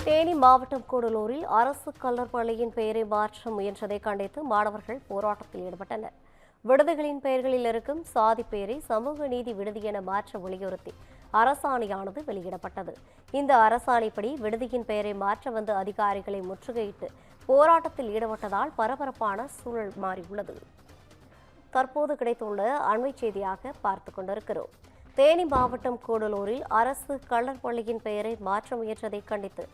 தேனி மாவட்டம் கூடலூரில் அரசு கல்லர் பள்ளியின் பெயரை மாற்ற முயன்றதை கண்டித்து மாணவர்கள் போராட்டத்தில் ஈடுபட்டனர். விடுதிகளின் பெயர்களில் இருக்கும் சாதி பெயரை சமூக நீதி விடுதி என மாற்ற வலியுறுத்தி அரசாணையானது வெளியிடப்பட்டது. இந்த அரசாணைப்படி விடுதியின் பெயரை மாற்ற வந்த அதிகாரிகளை முற்றுகையிட்டு போராட்டத்தில் ஈடுபட்டதால் பரபரப்பான சூழல் மாறியுள்ளது. தற்போது கிடைத்துள்ள அண்மை செய்தியாக பார்த்துக் கொண்டிருக்கிறோம். தேனி மாவட்டம் கூடலூரில் அரசு கல்லர் பள்ளியின் பெயரை மாற்ற முயன்றதை கண்டித்து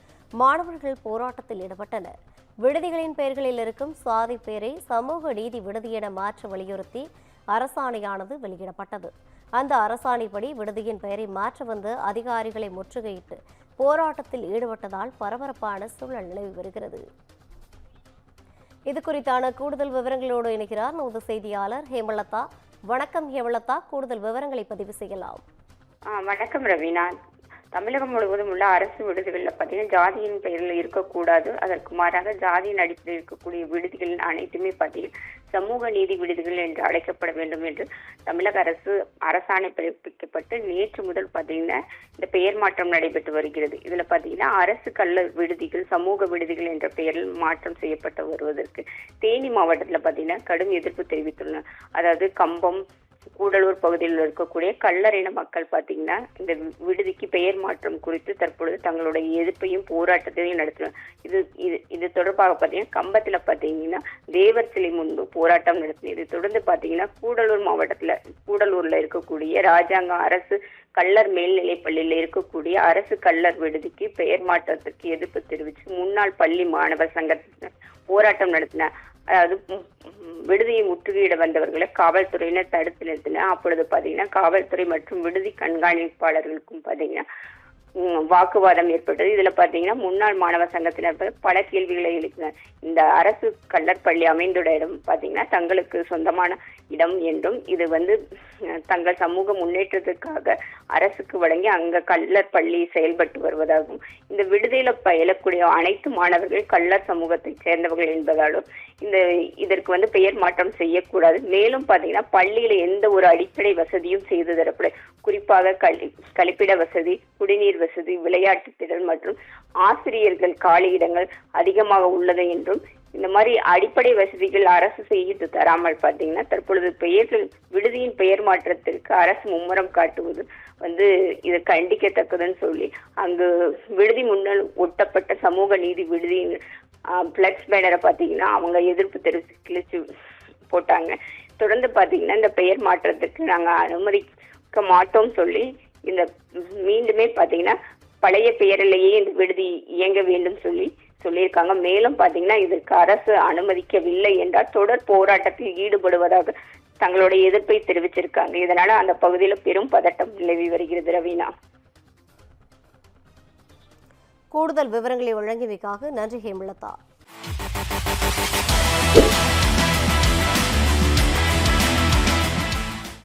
மாணவர்கள் போராட்டத்தில் ஈடுபட்டனர். விடுதிகளின் பெயர்களில் இருக்கும் சாதி பெயரை சமூக நீதி விடுதி என மாற்ற வலியுறுத்தி அரசாணையானது வெளியிடப்பட்டது. அந்த அரசாணைப்படி விடுதியின் பெயரை மாற்ற வந்த அதிகாரிகளை முற்றுகையிட்டு போராட்டத்தில் ஈடுபட்டதால் பரபரப்பான சூழல் நிலவி வருகிறது. இது குறித்தான கூடுதல் விவரங்களோடு இணைகிறார் நமது செய்தியாளர் ஹேமலதா. வணக்கம் ஹேமலதா, கூடுதல் விவரங்களை பதிவு செய்யலாம். வணக்கம் ரவீனா. தமிழகம் முழுவதும் உள்ள அரசு விடுதிகளில் பார்த்தீங்கன்னா ஜாதியின் பெயரில் இருக்கக்கூடாது. அதற்கு மாறாக ஜாதியின் அடிப்படையில் இருக்கக்கூடிய விடுதிகள் அனைத்துமே பார்த்தீங்கன்னா சமூக நீதி விடுதிகள் என்று அழைக்கப்பட வேண்டும் என்று தமிழக அரசாணை பிறப்பிக்கப்பட்டு நேற்று முதல் பார்த்தீங்கன்னா இந்த பெயர் மாற்றம் நடைபெற்று வருகிறது. இதில் பார்த்தீங்கன்னா அரசு கல்லர் விடுதிகள் சமூக விடுதிகள் என்ற பெயரில் மாற்றம் செய்யப்பட்டு வருவதற்கு தேனி மாவட்டத்தில் பார்த்தீங்கன்னா கடும் எதிர்ப்பு தெரிவித்துள்ளனர். அதாவது கம்பம், கூடலூர் பகுதியில் இருக்கக்கூடிய கல்லர் இன மக்கள் பார்த்தீங்கன்னா இந்த விடுதிக்கு பெயர் மாற்றம் குறித்து தற்பொழுது தங்களுடைய எதிர்ப்பையும் போராட்டத்தையும் நடத்தினர். இது தொடர்பாக பார்த்தீங்கன்னா கம்பத்தில் பார்த்தீங்கன்னா தேவர் சிலை முன்பு போராட்டம் நடத்தினது. இது தொடர்ந்து பார்த்தீங்கன்னா கூடலூர்ல இருக்கக்கூடிய ராஜாங்க அரசு கல்லர் மேல்நிலை பள்ளியில் இருக்கக்கூடிய அரசு கல்லர் விடுதிக்கு பெயர் மாற்றத்திற்கு எதிர்ப்பு தெரிவித்து முன்னாள் பள்ளி மாணவர் சங்கத்தினர் போராட்டம் நடத்தினர். அதாவது விடுதியை முற்றுகையிட வந்தவர்களை காவல்துறையினர் தடுத்து நிறுத்தினர். அப்பொழுது பார்த்தீங்கன்னா காவல்துறை மற்றும் விடுதி கண்காணிப்பாளர்களுக்கும் பார்த்தீங்கன்னா வாக்குவாதம் ஏற்பட்டது. இதுல பாத்தீங்கன்னா முன்னாள் மாணவர் சங்கத்தினர் பல கேள்விகளை எழுப்பினர். இந்த அரசு கல்லர் பள்ளி அமைந்துள்ள இடம் பாத்தீங்கன்னா தங்களுக்கு சொந்தமான இடம் என்றும் இது தங்கள் சமூக முன்னேற்றத்துக்காக அரசுக்கு வழங்கி அங்க கல்லர் பள்ளி செயல்பட்டு வருவதாகவும் இந்த விடுதியில பயிலக்கூடிய அனைத்து மாணவர்கள் கல்லர் சமூகத்தை சேர்ந்தவர்கள் என்பதாலும் இதற்கு பெயர் மாற்றம் செய்யக்கூடாது. மேலும் பாத்தீங்கன்னா பள்ளியில எந்த ஒரு அடிப்படை வசதியும் செய்து தரப்படும். குறிப்பாக கழிப்பிட வசதி, குடிநீர் வசதி, விளையாட்டு திடல் மற்றும் ஆசிரியர்கள் காலியிடங்கள் அதிகமாக உள்ளது என்றும் இந்த மாதிரி அடிப்படை வசதிகள் அரசு செய்து தராமல் பார்த்தீங்கன்னா தற்பொழுது விடுதியின் பெயர் மாற்றத்திற்கு அரசு மும்முரம் காட்டுவது இது கண்டிக்கத்தக்கதுன்னு சொல்லி அங்கு விடுதி முன்னால் ஒட்டப்பட்ட சமூக நீதி விடுதியின் பிளக்ஸ் பேனரை பார்த்தீங்கன்னா அவங்க எதிர்ப்பு தெரிவித்து கிழிச்சு போட்டாங்க. தொடர்ந்து பார்த்தீங்கன்னா இந்த பெயர் மாற்றத்துக்கு நாங்கள் அனுமதிக்க மாட்டோம் சொல்லி இந்த மீண்டுமே பார்த்தீங்கன்னா பழைய பெயரிலேயே இந்த விடுதி இயங்க வேண்டும் சொல்லியிருக்காங்க. மேலும் பார்த்தீங்கன்னா இதற்கு அரசு அனுமதிக்கவில்லை என்றால் தொடர் போராட்டத்தில் ஈடுபடுவதாக தங்களுடைய எதிர்ப்பை தெரிவிச்சிருக்காங்க. இதனால அந்த பகுதியில் பெரும் பதட்டம் நிலவி வருகிறது. ரவீனா, கூடுதல் விவரங்களை வழங்கியமைக்காக நன்றி ஹேமலதா.